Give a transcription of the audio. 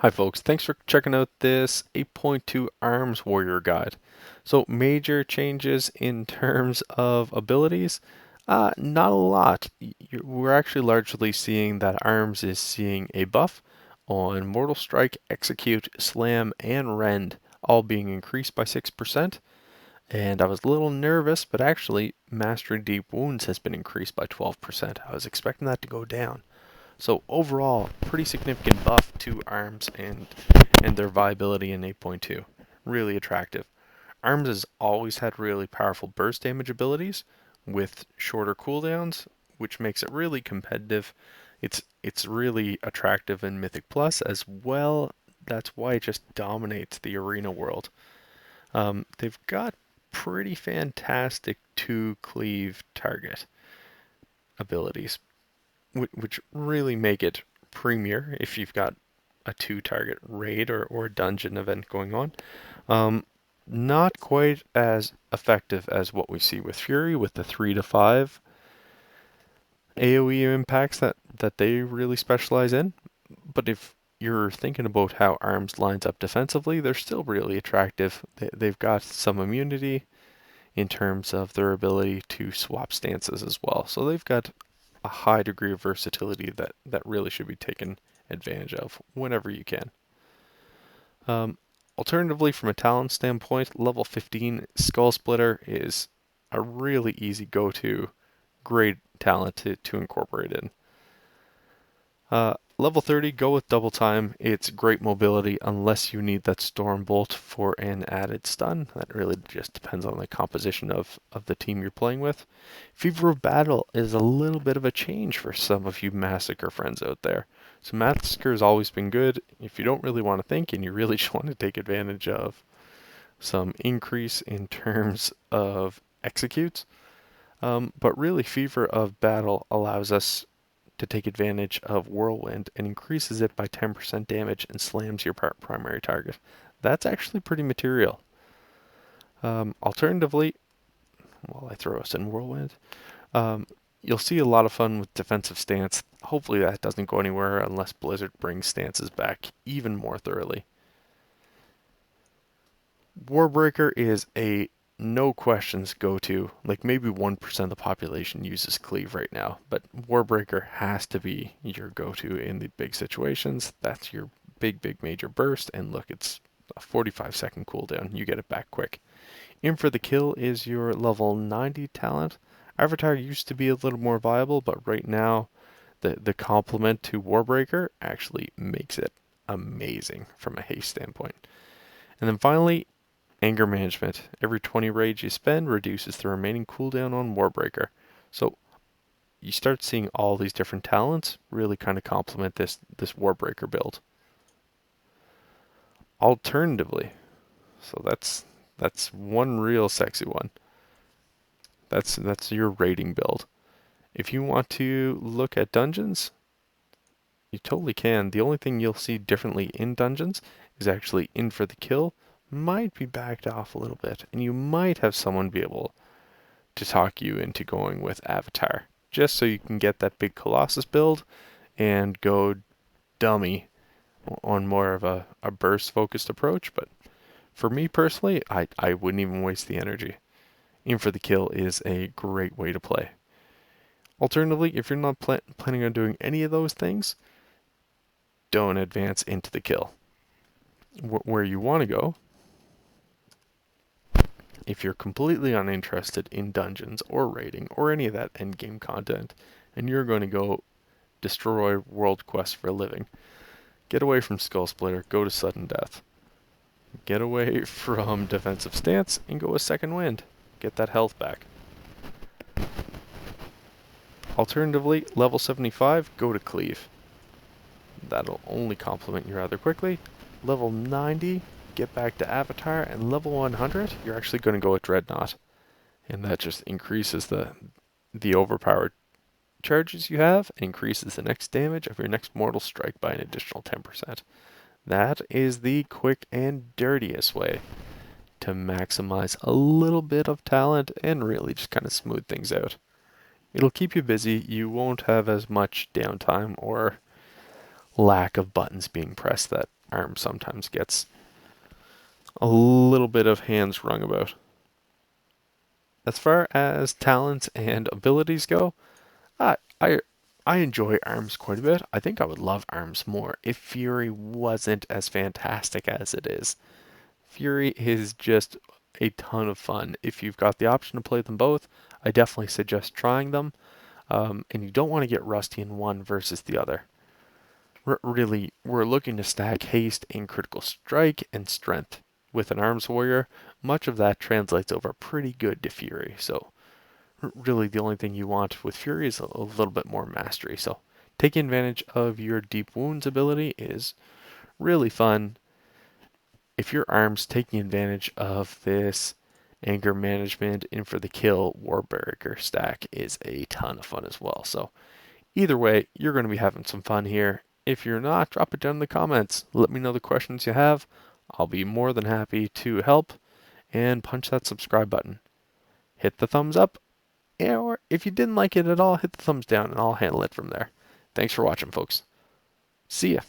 Hi folks, thanks for checking out this 8.2 Arms Warrior guide. So major changes in terms of abilities, not a lot. We're actually largely seeing that Arms is seeing a buff on Mortal Strike, Execute, Slam, and Rend, all being increased by 6%. And I was a little nervous, but actually Mastery Deep Wounds has been increased by 12%. I was expecting that to go down. So overall, pretty significant buff to arms and their viability in 8.2. Really attractive. Arms has always had really powerful burst damage abilities with shorter cooldowns, which makes it really competitive. It's really attractive in Mythic Plus as well. That's why it just dominates the arena world. They've got pretty fantastic two cleave target abilities, which really make it premier if you've got a two target raid or dungeon event going on. Um, Not quite as effective as what we see with Fury with the 3 to 5 AoE impacts that they really specialize in. But if you're thinking about how Arms lines up defensively, they're still really attractive. They've got some immunity in terms of their ability to swap stances as well. So they've got a high degree of versatility that really should be taken advantage of whenever you can. Um, Alternatively, from a talent standpoint, level 15 Skull Splitter is a really easy go-to, great talent to incorporate in. Level 30, go with double time. It's great mobility unless you need that Storm Bolt for an added stun. That really just depends on the composition of the team you're playing with. Fever of Battle is a little bit of a change for some of you Massacre friends out there. So Massacre has always been good if you don't really want to think and you really just want to take advantage of some increase in terms of executes. But really, Fever of Battle allows us to take advantage of Whirlwind and increases it by 10% damage and slams your primary target. That's actually pretty material. Alternatively, while I throw us in Whirlwind, um, you'll see a lot of fun with defensive stance. Hopefully that doesn't go anywhere unless Blizzard brings stances back even more thoroughly. Warbreaker is a no questions go to. Like maybe 1% of the population uses cleave right now, but Warbreaker has to be your go to in the big situations. That's your big major burst, and look, it's a 45-second cooldown. You get it back quick. In for the Kill is your level 90 talent. Avatar used to be a little more viable, but right now the complement to Warbreaker actually makes it amazing from a haste standpoint. And then finally, Anger Management. Every 20 rage you spend reduces the remaining cooldown on Warbreaker. So you start seeing all these different talents really kind of complement this Warbreaker build. Alternatively, so that's one real sexy one. That's your raiding build. If you want to look at dungeons, you totally can. The only thing you'll see differently in dungeons is actually in for the kill might be backed off a little bit, and you might have someone be able to talk you into going with Avatar, just so you can get that big Colossus build and go dummy on more of a burst focused approach. But for me personally, I wouldn't even waste the energy. Aim for the kill is a great way to play. Alternatively, if you're not planning on doing any of those things, don't advance into the kill. Where you want to go, if you're completely uninterested in dungeons or raiding or any of that endgame content, and you're going to go destroy world quests for a living, get away from Skull Splitter, go to Sudden Death. Get away from Defensive Stance and go with Second Wind. Get that health back. Alternatively, level 75, go to Cleave. That'll only complement you rather quickly. Level 90, get back to Avatar, and level 100, you're actually going to go with Dreadnought. And that just increases the overpowered charges you have, and increases the next damage of your next mortal strike by an additional 10%. That is the quick and dirtiest way to maximize a little bit of talent and really just kind of smooth things out. It'll keep you busy. You won't have as much downtime or lack of buttons being pressed that arm sometimes gets a little bit of hands wrung about. As far as talents and abilities go, I I I enjoy arms quite a bit. I think I would love arms more if Fury wasn't as fantastic as it is. Fury is just a ton of fun. If you've got the option to play them both, I definitely suggest trying them. And you don't want to get rusty in one versus the other. Really, we're looking to stack haste and critical strike and strength. With an arms warrior, much of that translates over pretty good to Fury. So really the only thing you want with Fury is a little bit more mastery. So taking advantage of your deep wounds ability is really fun. If your arms taking advantage of this anger management and for the kill Warbreaker stack is a ton of fun as well. So either way, you're going to be having some fun here. If you're not, drop it down in the comments. Let me know the questions you have. I'll be more than happy to help, and punch that subscribe button. Hit the thumbs up, or if you didn't like it at all, hit the thumbs down and I'll handle it from there. Thanks for watching, folks. See ya.